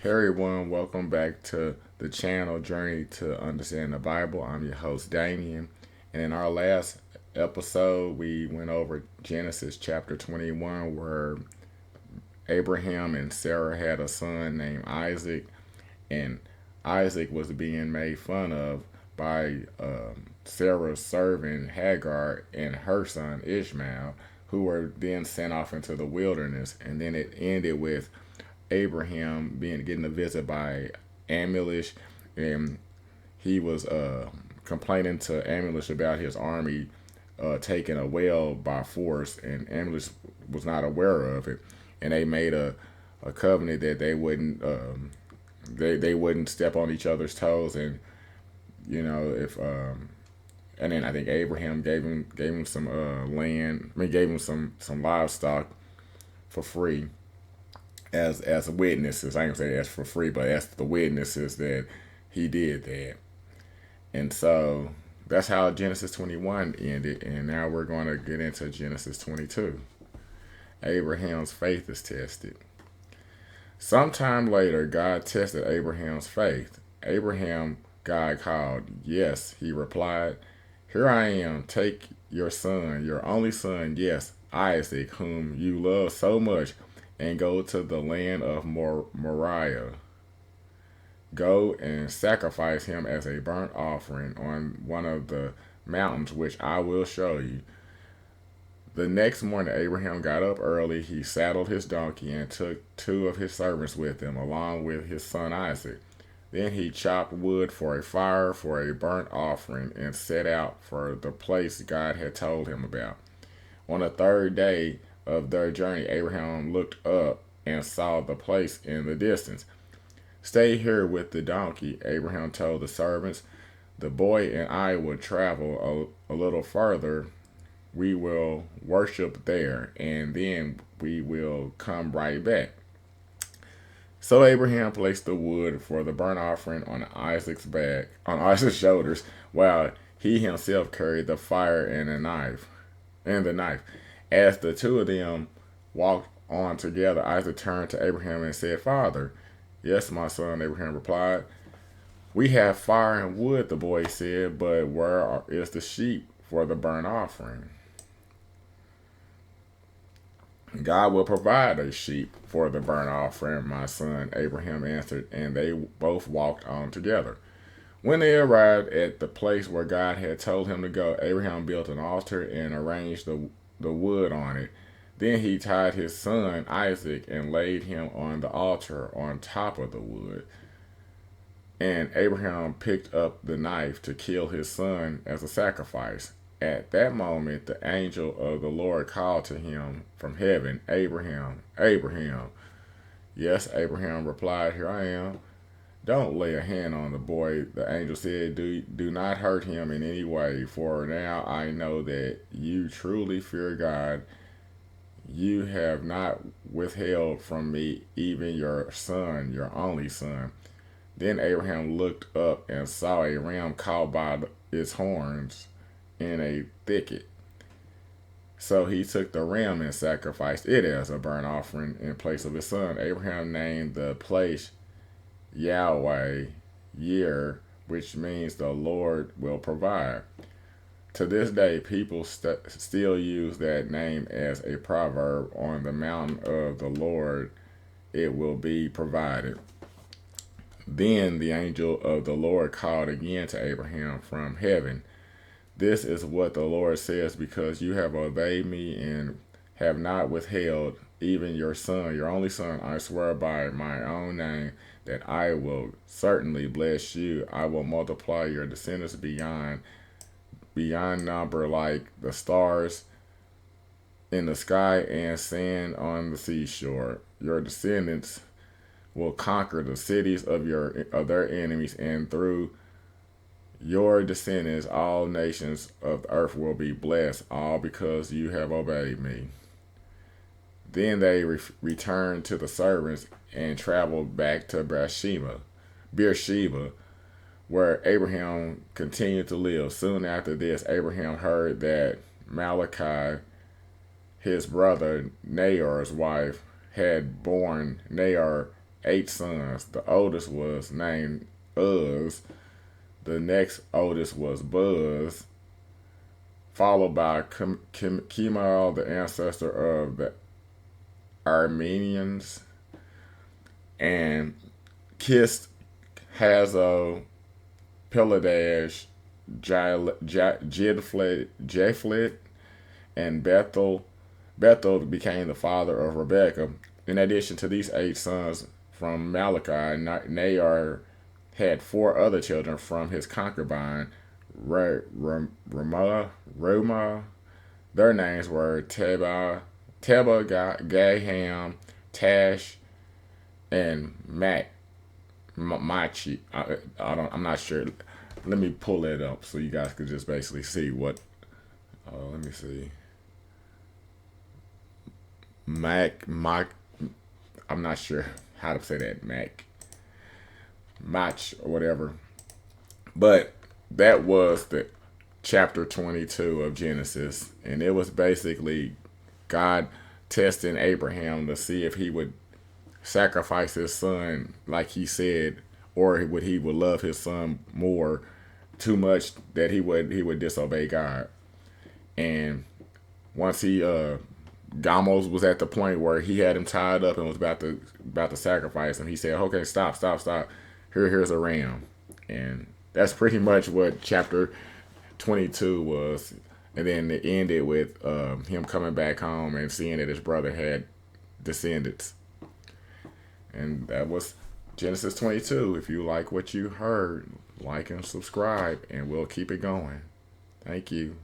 Hey everyone, welcome back to the channel Journey to Understand the Bible. I'm your host Damien, and in our last episode, we went over Genesis chapter 21, where Abraham and Sarah had a son named Isaac, and Isaac was being made fun of by Sarah's servant Hagar and her son Ishmael, who were then sent off into the wilderness. And then it ended with Abraham being getting a visit by Amelish, and he was complaining to Amelish about his army taking a well by force, and Amelish was not aware of it, and they made a covenant that they wouldn't step on each other's toes, and if and then I think Abraham gave him some land. I mean, gave him some livestock for free as witnesses. I ain't gonna say as for free, but as the witnesses that he did that. And so that's how Genesis 21 ended. And now we're going to get into Genesis 22. Abraham's faith is tested. Sometime later, God tested Abraham's faith. Abraham, God called. Yes, he replied. Here I am. Take your son, your only son, yes, Isaac, whom you love so much, and go to the land of Moriah. Go and sacrifice him as a burnt offering on one of the mountains which I will show you. The next morning, Abraham got up early. He saddled his donkey and took two of his servants with him, along with his son Isaac. Then he chopped wood for a fire for a burnt offering and set out for the place God had told him about. On the third day of their journey, Abraham looked up and saw the place in the distance. Stay here with the donkey, Abraham told the servants. The boy and I will travel a little further. We will worship there, and then we will come right back. So Abraham placed the wood for the burnt offering on Isaac's shoulders, while he himself carried the fire and the knife. As the two of them walked on together, Isaac turned to Abraham and said, Father. Yes, my son, Abraham replied. We have fire and wood, the boy said, but where is the sheep for the burnt offering? God will provide a sheep for the burnt offering, my son, Abraham answered, and they both walked on together. When they arrived at the place where God had told him to go, Abraham built an altar and arranged the wood on it. Then he tied his son Isaac and laid him on the altar on top of the wood. And Abraham picked up the knife to kill his son as a sacrifice. At that moment, the angel of the Lord called to him from heaven, Abraham, Abraham. Yes, Abraham replied, Here I am. Don't lay a hand on the boy, the angel said. Do not hurt him in any way, for now I know that you truly fear God. You have not withheld from me even your son, your only son. Then Abraham looked up and saw a ram caught by its horns in a thicket. So he took the ram and sacrificed it as a burnt offering in place of his son. Abraham named the place Yahweh Yir, which means the Lord will provide. To this day, people still use that name as a proverb. On the mountain of the Lord it will be provided. Then the angel of the Lord called again to Abraham from heaven. This is what the Lord says, because you have obeyed me and have not withheld even your son, your only son. I swear by my own name that I will certainly bless you. I will multiply your descendants beyond number, like the stars in the sky and sand on the seashore. Your descendants will conquer the cities of their enemies, and through your descendants all nations of the earth will be blessed, all because you have obeyed me. Then they returned to the servants and traveled back to Beersheba, where Abraham continued to live. Soon after this, Abraham heard that Malachi, his brother Nahor's wife, had borne Nahor 8 sons. The oldest was named Uz. The next oldest was Buzz, followed by Kemal, the ancestor of the Armenians, and Kist, Hazo, Piladash, Jidflet, and Bethel. Bethel became the father of Rebekah. In addition to these 8 sons from Malachi, Nahor had 4 other children from his concubine, Ruma. Their names were Teba, Gaham, Tash, and Machi. I'm not sure. Let me pull it up so you guys could just basically see what. Let me see. Mac. I'm not sure how to say that. Mach or whatever. But that was the chapter 22 of Genesis, and it was basically God testing Abraham to see if he would sacrifice his son like he said, or would he would love his son more too much that he would disobey God. And once he Gamos was at the point where he had him tied up and was about to sacrifice him, he said, "Okay, stop. Here's a ram," and that's pretty much what chapter 22 was. And then it ended with him coming back home and seeing that his brother had descendants. And that was Genesis 22. If you like what you heard, like and subscribe, and we'll keep it going. Thank you.